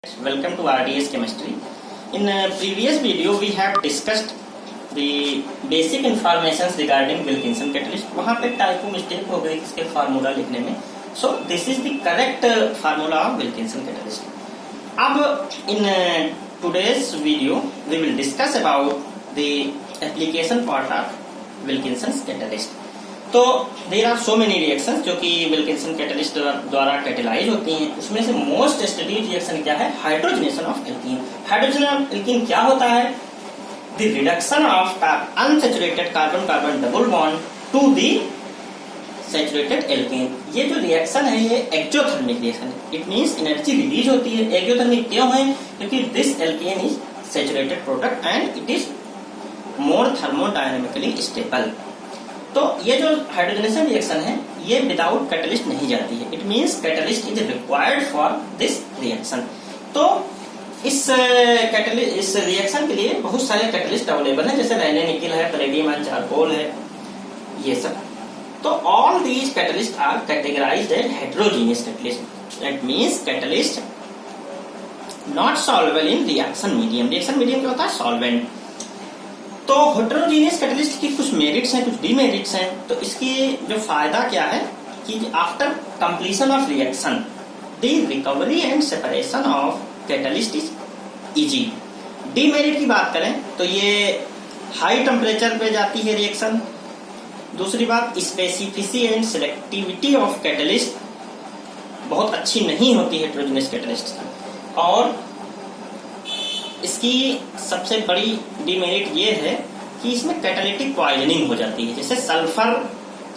Welcome to RDS Chemistry. In a previous video, we have discussed the basic informations regarding Wilkinson catalyst. वहाँ पे typo mistake हो गई इसके formula लिखने में. So this is the correct formula of Wilkinson catalyst. अब in today's video, we will discuss about the application part of Wilkinson's catalyst. तो there are so many reactions जो कि विल्किंसन कैटलिस्ट द्वारा कैटेलाइज होती हैं. उसमें से मोस्ट स्टडीड रिएक्शन क्या है? Hydrogenation of alkene. Hydrogen of alkene क्या होता है? The reduction of unsaturated carbon carbon double bond to the saturated alkene. ये जो रिएक्शन है ये एक्सोथर्मिक रिएक्शन है. इट मींस एनर्जी रिलीज होती है. एक्सोथर्मिक क्यों है? क्योंकि this alkene is saturated product and it is more thermodynamically stable. तो ये जो हाइड्रोजनेशन रिएक्शन है ये विदाउट कैटलिस्ट नहीं जाती है. It means catalyst is required for this reaction. तो इस रिएक्शन के लिए बहुत सारे कैटलिस्ट अवेलेबल हैं, जैसे नैने निकिल है, पैलेडियम है, चारकोल है, ये सब. तो all these catalyst are categorized as heterogeneous catalyst. That means catalyst not solvable in reaction medium. Reaction medium क्या होता है? सॉल्वेंट. तो हेटेरोजेनियस कैटलिस्ट की कुछ मेरिट्स हैं, कुछ डीमेरिट्स हैं. तो इसकी जो फायदा क्या है कि after completion of reaction the recovery and separation of catalyst is easy. Demerit की बात करें तो ये हाई टेम्परेचर पे जाती है रिएक्शन. दूसरी बात, specificity and selectivity of catalyst बहुत अच्छी नहीं होती हेटेरोजेनियस कैटलिस्ट. और इसकी सबसे बड़ी डीमेरिट ये है कि इसमें कैटालिटिक पॉइजनिंग हो जाती है. जैसे सल्फर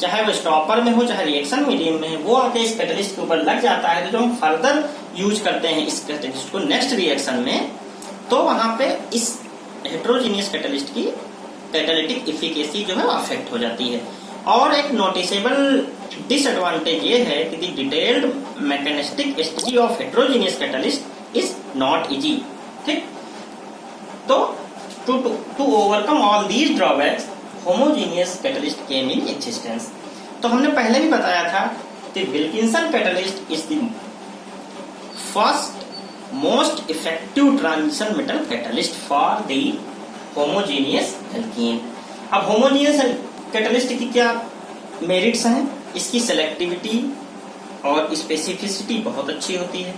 चाहे वो स्टॉपर में हो चाहे रिएक्शन मीडियम में है, वो आके इस कैटलिस्ट के ऊपर लग जाता है. तो जो हम फर्दर यूज करते हैं इस कैटलिस्ट को नेक्स्ट रिएक्शन में, तो वहां पे इस हेटेरोजेनियस कैटलिस्ट की कैटालिटिक इफिकेसी जो है अफेक्ट हो जाती है. और एक नोटिसेबल डिसएडवांटेज ये है कि the detailed mechanistic study of heterogeneous catalyst is not easy. ठीक. तो to overcome all these drawbacks, homogeneous catalyst came in existence. तो हमने पहले भी बताया था कि Wilkinson catalyst is the first most effective transition metal catalyst for the homogeneous alkene. अब homogeneous catalyst की क्या मेरिट्स हैं? इसकी सेलेक्टिविटी और स्पेसिफिसिटी बहुत अच्छी होती है.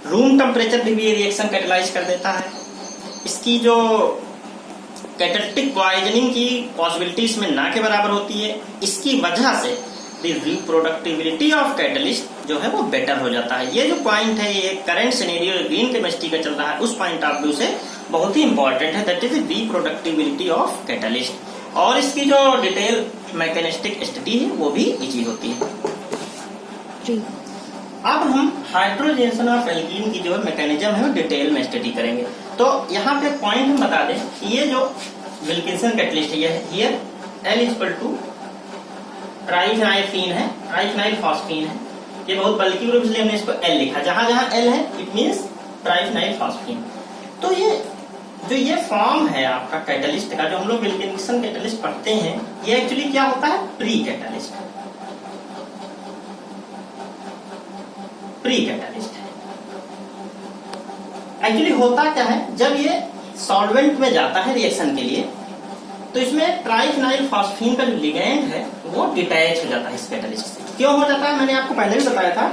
रूम टेम्परेचर पे भी ये रिएक्शन कैटेलाइज कर देता है. इसकी जो कैटालिटिक पॉइजनिंग की पॉसिबिलिटी इसमें ना के बराबर होती है. इसकी वजह से द रिप्रोडक्टिबिलिटी ऑफ कैटलिस्ट जो है वो बेटर हो जाता है. ये जो पॉइंट है ये करंट सिनेरियो ग्रीन केमिस्ट्री का चल रहा है, उस पॉइंट ऑफ व्यू से बहुत ही इंपॉर्टेंट है. That is the reproducibility of catalyst. और इसकी जो डिटेल मैकेनिस्टिक स्टडी है वो भी इजी होती है. अब हम हाइड्रोजनेशन ऑफ एल्कीन की जो मैकेनिज्म है वो डिटेल में स्टडी करेंगे. तो यहाँ पे पॉइंट हम बता दें कि ये जो विल्किंसन कैटलिस्ट है हियर L इक्वल टू ट्राइफेनाइलफीन है, ट्राइफेनाइल फॉस्फीन है. ये बहुत बल्कि ग्रुप इसलिए हमने इसको L लिखा. जहां जहां L है इट मींस ट्राइफेनाइल फॉस्फीन. तो ये फॉर्म है आपका कैटलिस्ट का, जो हम लोग विल्किंसन कैटलिस्ट पढ़ते हैं, ये एक्चुअली क्या होता है? Pre catalyst. प्री कैटलिस्ट है. एक्चुअली होता क्या है, जब ये सॉल्वेंट में जाता है रिएक्शन के लिए, तो इसमें ट्राइफेनाइल फॉस्फीन का जो लिगैंड है वो डिटैच हो जाता है इस कैटलिस्ट से. क्यों हो जाता है? मैंने आपको पहले भी बताया था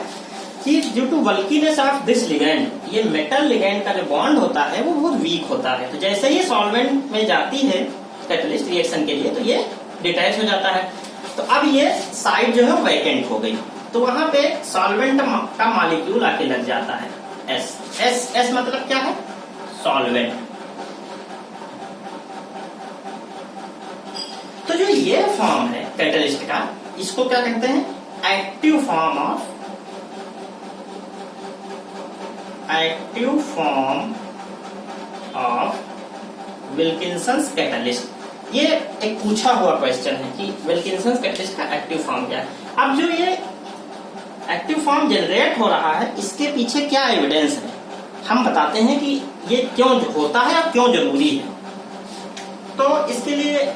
कि due to bulkiness of this ligand, ये मेटल लिगैंड का जो बॉन्ड होता है वो बहुत वीक होता है. तो जैसे ही सॉल्वेंट में जाती है कैटलिस्ट रिएक्शन के लिए, तो ये डिटैच हो जाता है. तो अब ये साइड जो है वैकेंट हो गई. तो वहां पे सॉल्वेंट का मॉलिक्यूल आके लग जाता है. एस मतलब क्या है? सॉल्वेंट. तो जो ये फॉर्म है कैटलिस्ट का, इसको क्या कहते हैं? Active form of Wilkinson's catalyst. ये एक पूछा हुआ क्वेश्चन है कि विल्किंसन्स कैटलिस्ट का एक्टिव फॉर्म क्या है. अब जो ये एक्टिव फॉर्म जनरेट हो रहा है, इसके पीछे क्या एविडेंस है, हम बताते हैं कि ये क्यों होता है और क्यों जरूरी है. तो इसके लिए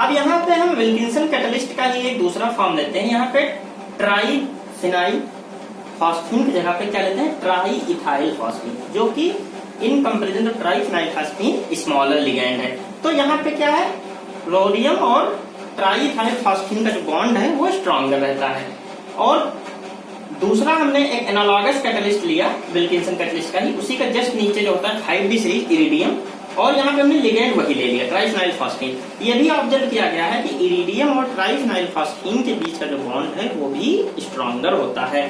अब यहाँ पे हम विल्किंसन कैटलिस्ट का ही एक दूसरा फॉर्म लेते हैं. यहाँ पे ट्राई फिनाइल फॉस्फीन की जगह पे क्या लेते हैं, ट्राई इथाइल फॉस्फीन, जो कि in comparison to triphenyl phosphine smaller ligand है। तो यहाँ पे क्या है, रोडियम और ट्राई इथाइल फॉस्फीन का जो बॉन्ड है वो स्ट्रॉन्गर रहता है। और दूसरा हमने एक एनालॉगस कैटलिस्ट लिया विल्किंसन कैटलिस्ट का ही, उसी का जस्ट नीचे जो होता है 5D सीरीज इरिडियम, और यहाँ पे हमने लिगेंड वही ले लिया ट्राइफिनाइल फॉस्फीन। ये भी ऑब्जर्व किया गया है कि इरिडियम और ट्राइफिनाइल फॉस्फीन के बीच का जो बॉन्ड है वो भी स्ट्रॉन्गर होता है।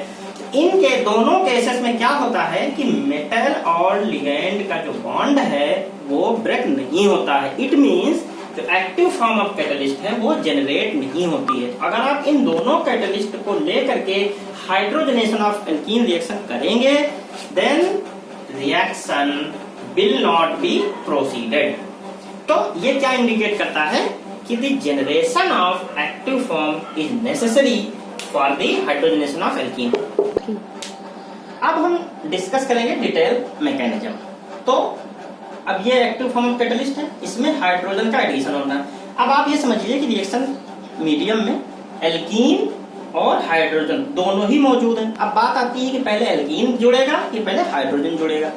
इनके दोनों केसेस में क्या होता है कि मेटल और लिगेंड का जो बॉन्ड है वो ब्रेक नहीं होता है। इट मींस जो एक्टिव फॉर्म ऑफ कैटलिस्ट है वो जनरेट नहीं होती है। अगर आप इन दोनों कैटलिस्ट को लेकर के हाइड्रोजनेशन ऑफ एल्कीन रिएक्शन करेंगे, then reaction will not be proceeded. तो ये क्या इंडिकेट करता है कि the generation of active form is necessary for the hydrogenation of alkene. अब हम डिस्कस करेंगे डिटेल मैकेनिज्म। तो अब ये एक्टिव फॉर्म ऑफ कैटलिस्ट है, इसमें हाइड्रोजन का एडिशन होना है। अब आप ये समझिए कि रिएक्शन मीडियम में एल्कीन और हाइड्रोजन दोनों ही मौजूद हैं। अब बात आती है कि पहले एल्कीन जुड़ेगा कि पहले हाइड्रोजन जुड़ेगा।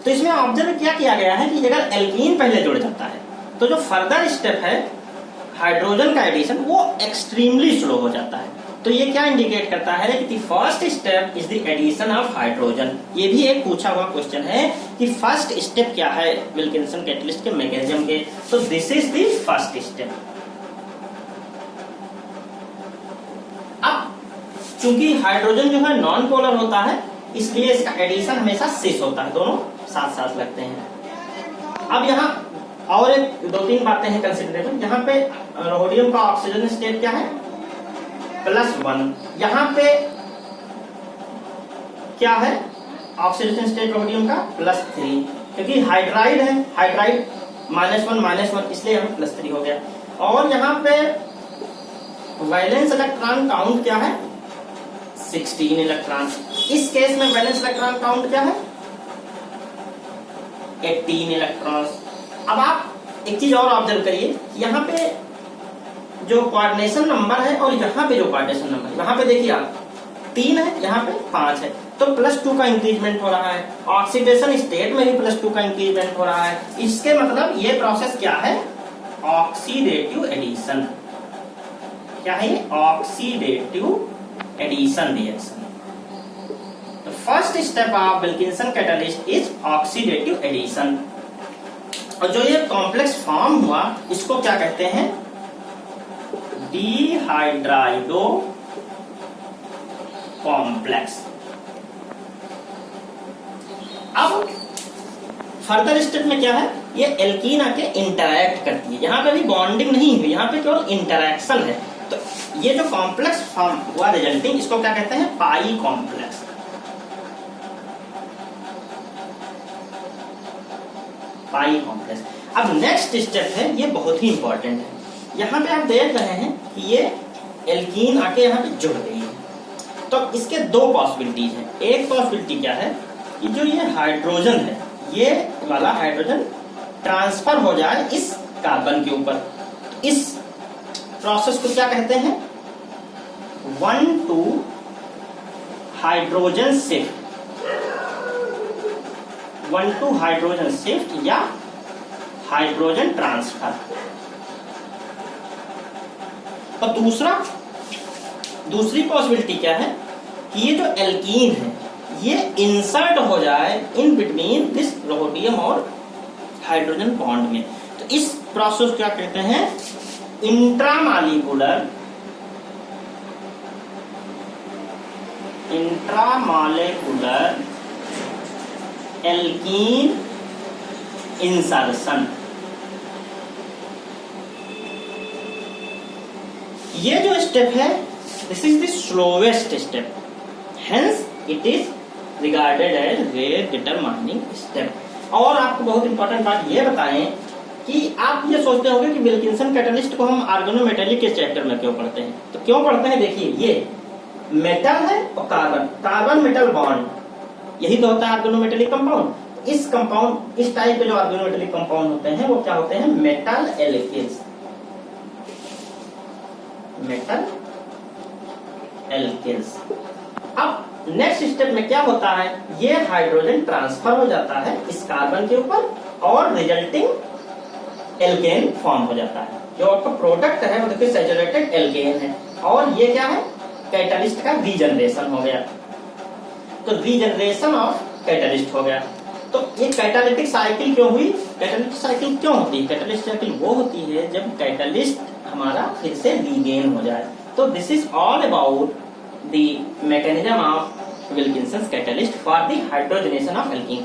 तो इसमें ऑब्जर्व क्या किया गया है कि अगर एल्कीन पहले जुड़ जाता है तो जो फर्दर स्टेप है हाइड्रोजन का एडिशन वो एक्सट्रीमली स्लो हो जाता है। तो ये क्या इंडिकेट करता है कि first step is the addition of hydrogen. ये भी एक पूछा हुआ क्वेश्चन है कि फर्स्ट स्टेप क्या है विल्किंसन कैटलिस्ट के मैकेनिज्म के। तो this is the first step. अब चूंकि हाइड्रोजन जो है नॉन पोलर होता है इसलिए इसका एडिशन हमेशा सिस होता है, दोनों साथ साथ लगते हैं। अब यहाँ और एक दो तीन बातें हैं कंसिडरेबल। यहाँ पे रोडियम का ऑक्सीजन स्टेट क्या है, +1। यहाँ पे क्या है ऑक्सीडेशन स्टेट रोडियम का +3, क्योंकि हाइड्राइड है, हाइड्राइड -1 इसलिए यहाँ +3 हो गया। और यहाँ पे वैलेंस इलेक्ट्रॉन काउंट क्या है, 16 इलेक्ट्रॉन। इस केस में वैलेंस इलेक्ट्रॉन काउंट क्या है, 18 इलेक्ट्रॉन। अब आप एक चीज और ऑब्जर्व करिए, यहाँ पे जो कोऑर्डिनेशन नंबर है और यहाँ पे जो कोऑर्डिनेशन नंबर है, यहाँ पे देखिए आप 3 है, यहाँ पे 5 है, तो +2 का इंक्रीजमेंट हो रहा है। ऑक्सीडेशन स्टेट में भी +2 का इंक्रीजमेंट हो रहा है। इसके मतलब ये प्रोसेस क्या है, ऑक्सीडेटिव एडिशन। क्या है ये, ऑक्सीडेटिव एडिशन रिएक्शन। तो first step of Wilkinson catalyst is oxidative addition. और जो ये कॉम्प्लेक्स फॉर्म हुआ इसको क्या कहते हैं, डिहाइड्राइडो कॉम्प्लेक्स। अब फर्दर स्टेप में क्या है, ये एल्कीन आके इंटरैक्ट करती है। यहाँ पे भी बॉन्डिंग नहीं हुई, यहाँ पे केवल इंटरैक्शन है। तो ये जो कॉम्प्लेक्स फॉर्म हुआ रिजल्टिंग, इसको क्या कहते हैं, पाई कॉम्प्लेक्स। पाई कॉम्प्लेक्स। अब नेक्स्ट स्टेप है, ये बहुत ही इंपॉर्टेंट है। यहाँ पे आप देख रहे हैं कि ये एल्कीन आके यहाँ पे जुड़ गई है। तो इसके दो पॉसिबिलिटीज हैं। एक पॉसिबिलिटी क्या है कि जो ये हाइड्रोजन है, ये वाला हाइड्रोजन ट्रांसफर हो जाए इस कार्बन के ऊपर। इस प्रोसेस को क्या कहते हैं, 1-2 हाइड्रोजन शिफ्ट, 1-2 हाइड्रोजन शिफ्ट या हाइड्रोजन ट्रांसफर। और दूसरी पॉसिबिलिटी क्या है कि ये जो एल्कीन है ये इंसर्ट हो जाए इन बिटवीन दिस रोडियम और हाइड्रोजन बॉन्ड में। तो इस प्रोसेस क्या कहते हैं, इंट्रामॉलिक्यूलर एल्कीन इंसर्शन। ये जो स्टेप है this is the slowest step, hence it is regarded as rate determining step. और आपको बहुत इंपॉर्टेंट बात ये बताएं कि आप ये सोचते होंगे कि विल्किंसन कैटलिस्ट को हम ऑर्गेनोमेटेलिक के चैप्टर में क्यों पढ़ते हैं। तो क्यों पढ़ते हैं, देखिए ये मेटल है और कार्बन मेटल बॉन्ड, यही तो होता है ऑर्गेनोमेटेलिक कंपाउंड। इस कंपाउंड, इस टाइप के जो ऑर्गेनोमेटेलिक कंपाउंड होते हैं वो क्या होते हैं, मेटल एल्केन्स। मेटल एल्केन्स अब नेक्स्ट स्टेप में क्या होता है, ये हाइड्रोजन ट्रांसफर हो जाता है इस कार्बन के ऊपर और रिजल्टिंग एल्केन फॉर्म हो जाता है। जो आपका प्रोडक्ट है वो देखिए सैचुरेटेड एल्केन है और ये क्या है, कैटलिस्ट का रीजनरेशन हो गया। तो रीजनरेशन ऑफ कैटलिस्ट हो गया। तो ये कैटालिटिक साइकिल क्यों हुई, कैटालिटिक साइकिल क्यों होती है, कैटालिटिक साइकिल वो होती है जब कैटलिस्ट हमारा फिर से रीगेन हो जाए। तो this is all about the mechanism of Wilkinson catalyst for the hydrogenation of alkene.